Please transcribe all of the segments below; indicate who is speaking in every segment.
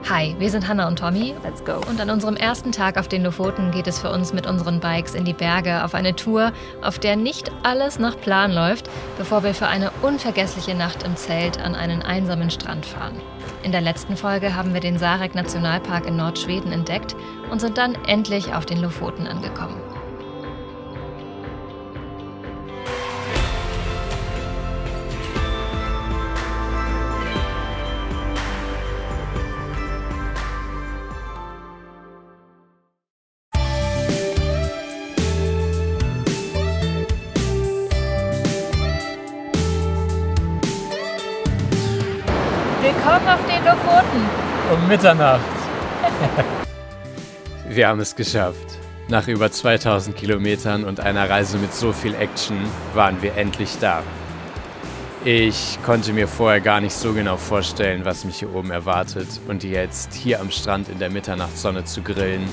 Speaker 1: Hi, wir sind Hannah und Tommy.
Speaker 2: Let's go.
Speaker 1: Und an unserem ersten Tag auf den Lofoten geht es für uns mit unseren Bikes in die Berge auf eine Tour, auf der nicht alles nach Plan läuft, bevor wir für eine unvergessliche Nacht im Zelt an einen einsamen Strand fahren. In der letzten Folge haben wir den Sarek-Nationalpark in Nordschweden entdeckt und sind dann endlich auf den Lofoten angekommen.
Speaker 2: Willkommen auf den Lofoten.
Speaker 3: Um Mitternacht. Wir haben es geschafft. Nach über 2000 Kilometern und einer Reise mit so viel Action waren wir endlich da. Ich konnte mir vorher gar nicht so genau vorstellen, was mich hier oben erwartet. Und jetzt hier am Strand in der Mitternachtssonne zu grillen,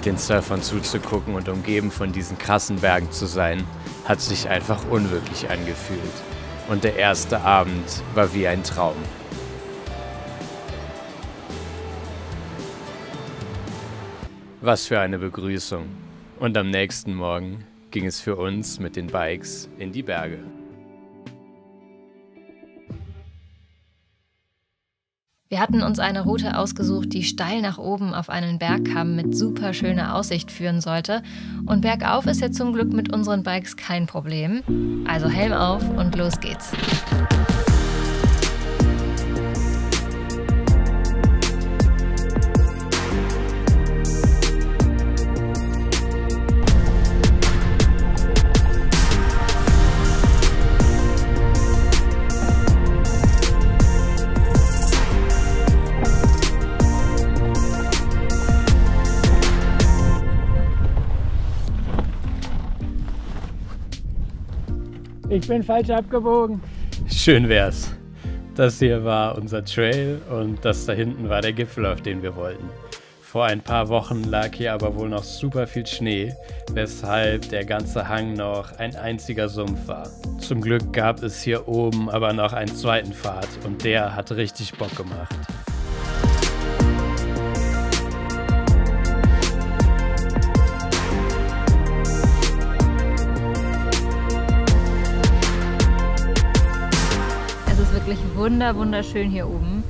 Speaker 3: den Surfern zuzugucken und umgeben von diesen krassen Bergen zu sein, hat sich einfach unwirklich angefühlt. Und der erste Abend war wie ein Traum. Was für eine Begrüßung. Und am nächsten Morgen ging es für uns mit den Bikes in die Berge.
Speaker 1: Wir hatten uns eine Route ausgesucht, die steil nach oben auf einen Bergkamm mit super schöner Aussicht führen sollte. Und bergauf ist ja zum Glück mit unseren Bikes kein Problem. Also Helm auf und los geht's.
Speaker 3: Ich bin falsch abgebogen. Schön wär's. Das hier war unser Trail und das da hinten war der Gipfel, auf den wir wollten. Vor ein paar Wochen lag hier aber wohl noch super viel Schnee, weshalb der ganze Hang noch ein einziger Sumpf war. Zum Glück gab es hier oben aber noch einen zweiten Pfad und der hat richtig Bock gemacht.
Speaker 2: Wunderschön hier oben.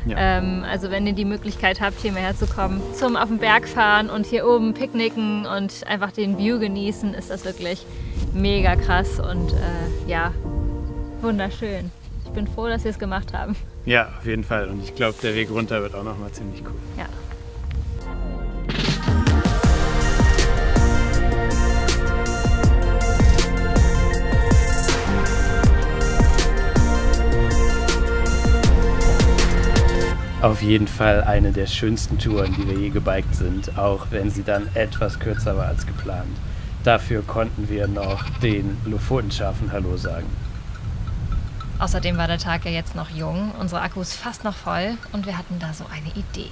Speaker 2: Ja. Also wenn ihr die Möglichkeit habt, hier mal herzukommen, zum auf den Berg fahren und hier oben picknicken und einfach den View genießen, ist das wirklich mega krass und ja, wunderschön. Ich bin froh, dass wir es gemacht haben.
Speaker 3: Ja, auf jeden Fall. Und ich glaube, der Weg runter wird auch noch mal ziemlich cool.
Speaker 2: Ja.
Speaker 3: Auf jeden Fall eine der schönsten Touren, die wir je gebiked sind, auch wenn sie dann etwas kürzer war als geplant. Dafür konnten wir noch den Lofotenschafen Hallo sagen.
Speaker 1: Außerdem war der Tag ja jetzt noch jung, unsere Akkus fast noch voll und wir hatten da so eine Idee.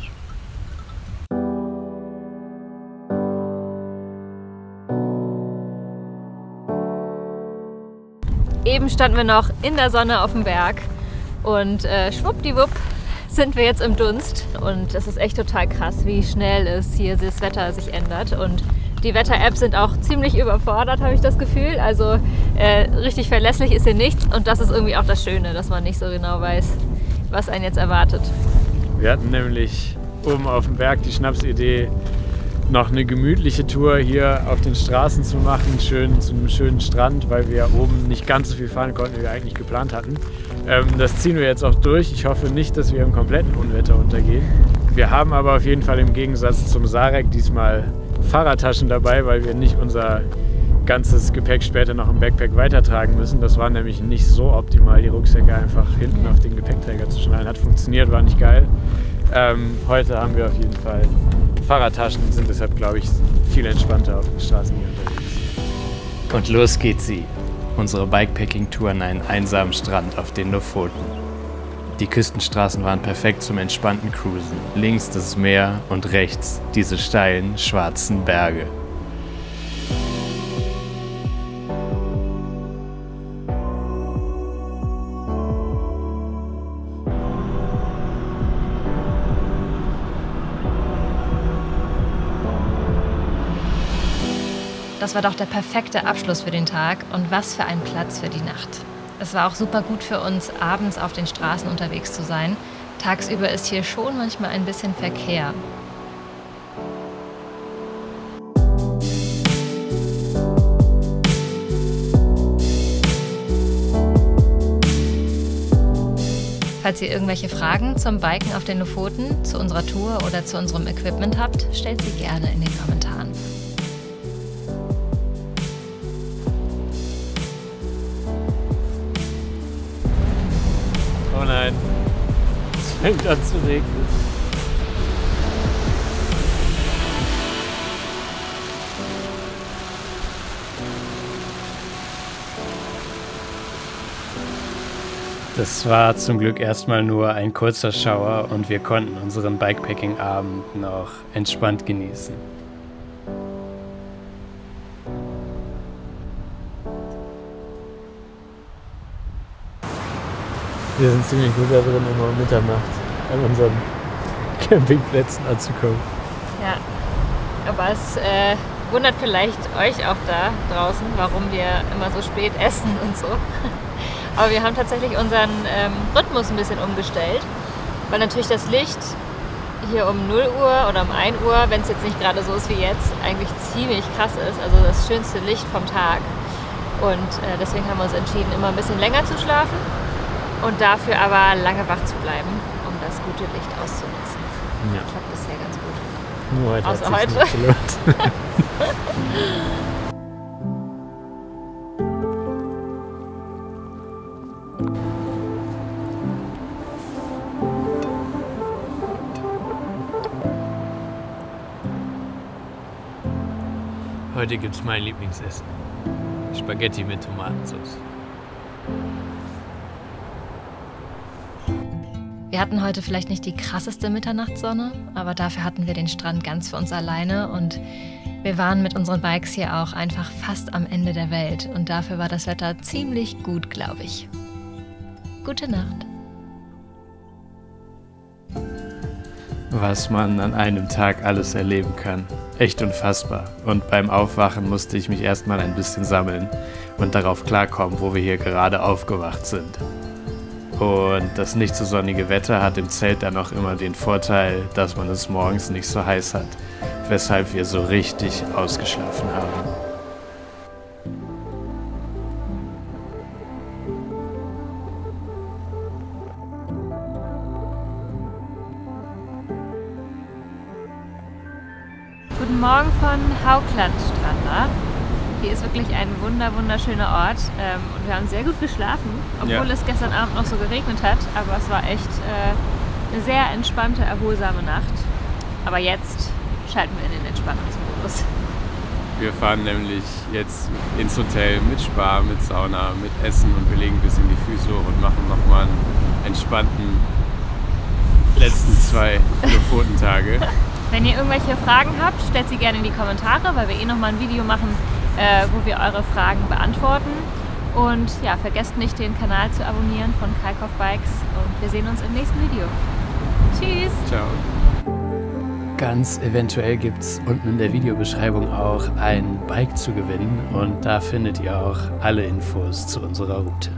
Speaker 2: Eben standen wir noch in der Sonne auf dem Berg und schwuppdiwupp sind wir jetzt im Dunst und es ist echt total krass, wie schnell es hier das Wetter sich ändert und die Wetter-Apps sind auch ziemlich überfordert, habe ich das Gefühl, also richtig verlässlich ist hier nichts und das ist irgendwie auch das Schöne, dass man nicht so genau weiß, was einen jetzt erwartet.
Speaker 3: Wir hatten nämlich oben auf dem Berg die Schnapsidee, noch eine gemütliche Tour hier auf den Straßen zu machen, schön zu einem schönen Strand, weil wir oben nicht ganz so viel fahren konnten, wie wir eigentlich geplant hatten. Das ziehen wir jetzt auch durch. Ich hoffe nicht, dass wir im kompletten Unwetter untergehen. Wir haben aber auf jeden Fall im Gegensatz zum Sarek diesmal Fahrradtaschen dabei, weil wir nicht unser ganzes Gepäck später noch im Backpack weitertragen müssen. Das war nämlich nicht so optimal, die Rucksäcke einfach hinten auf den Gepäckträger zu schnallen. Hat funktioniert, war nicht geil. Heute haben wir auf jeden Fall Fahrradtaschen und sind deshalb, glaube ich, viel entspannter auf den Straßen hier unterwegs. Und los geht sie. Unsere Bikepacking-Tour an einen einsamen Strand auf den Lofoten. Die Küstenstraßen waren perfekt zum entspannten Cruisen. Links das Meer und rechts diese steilen, schwarzen Berge.
Speaker 1: Das war doch der perfekte Abschluss für den Tag und was für ein Platz für die Nacht. Es war auch super gut für uns, abends auf den Straßen unterwegs zu sein. Tagsüber ist hier schon manchmal ein bisschen Verkehr. Falls ihr irgendwelche Fragen zum Biken auf den Lofoten, zu unserer Tour oder zu unserem Equipment habt, stellt sie gerne in den Kommentaren.
Speaker 3: Oh nein, es fängt an zu regnen. Das war zum Glück erstmal nur ein kurzer Schauer und wir konnten unseren Bikepacking-Abend noch entspannt genießen. Wir sind ziemlich gut da drin, immer um Mitternacht an unseren Campingplätzen anzukommen.
Speaker 2: Ja, aber es wundert vielleicht euch auch da draußen, warum wir immer so spät essen und so. Aber wir haben tatsächlich unseren Rhythmus ein bisschen umgestellt, weil natürlich das Licht hier um 0 Uhr oder um 1 Uhr, wenn es jetzt nicht gerade so ist wie jetzt, eigentlich ziemlich krass ist. Also das schönste Licht vom Tag. Und deswegen haben wir uns entschieden, immer ein bisschen länger zu schlafen und dafür aber lange wach zu bleiben, um das gute Licht auszunutzen.
Speaker 3: Ja.
Speaker 2: Klappt bisher ganz gut.
Speaker 3: Nur heute
Speaker 2: Außer
Speaker 3: hat sich's
Speaker 2: heute.
Speaker 3: nicht gelohnt. Heute gibt's mein Lieblingsessen. Spaghetti mit Tomatensauce.
Speaker 1: Wir hatten heute vielleicht nicht die krasseste Mitternachtssonne, aber dafür hatten wir den Strand ganz für uns alleine und wir waren mit unseren Bikes hier auch einfach fast am Ende der Welt und dafür war das Wetter ziemlich gut, glaube ich. Gute Nacht.
Speaker 3: Was man an einem Tag alles erleben kann. Echt unfassbar. Und beim Aufwachen musste ich mich erstmal ein bisschen sammeln und darauf klarkommen, wo wir hier gerade aufgewacht sind. Und das nicht so sonnige Wetter hat im Zelt dann auch immer den Vorteil, dass man es morgens nicht so heiß hat, weshalb wir so richtig ausgeschlafen haben.
Speaker 2: Guten Morgen von Hauglandstranda. Hier ist wirklich ein wunderschöner Ort und wir haben sehr gut geschlafen, obwohl es gestern Abend noch so geregnet hat, aber es war echt eine sehr entspannte, erholsame Nacht. Aber jetzt schalten wir in den Entspannungsmodus.
Speaker 3: Wir fahren nämlich jetzt ins Hotel mit Spa, mit Sauna, mit Essen und wir legen ein bisschen die Füße hoch und machen nochmal einen entspannten letzten 2 Lofotentage.
Speaker 2: Wenn ihr irgendwelche Fragen habt, stellt sie gerne in die Kommentare, weil wir nochmal ein Video machen, wo wir eure Fragen beantworten. Und ja, vergesst nicht, den Kanal zu abonnieren von Kalkoff Bikes und wir sehen uns im nächsten Video. Tschüss!
Speaker 3: Ciao! Ganz eventuell gibt es unten in der Videobeschreibung auch ein Bike zu gewinnen und da findet ihr auch alle Infos zu unserer Route.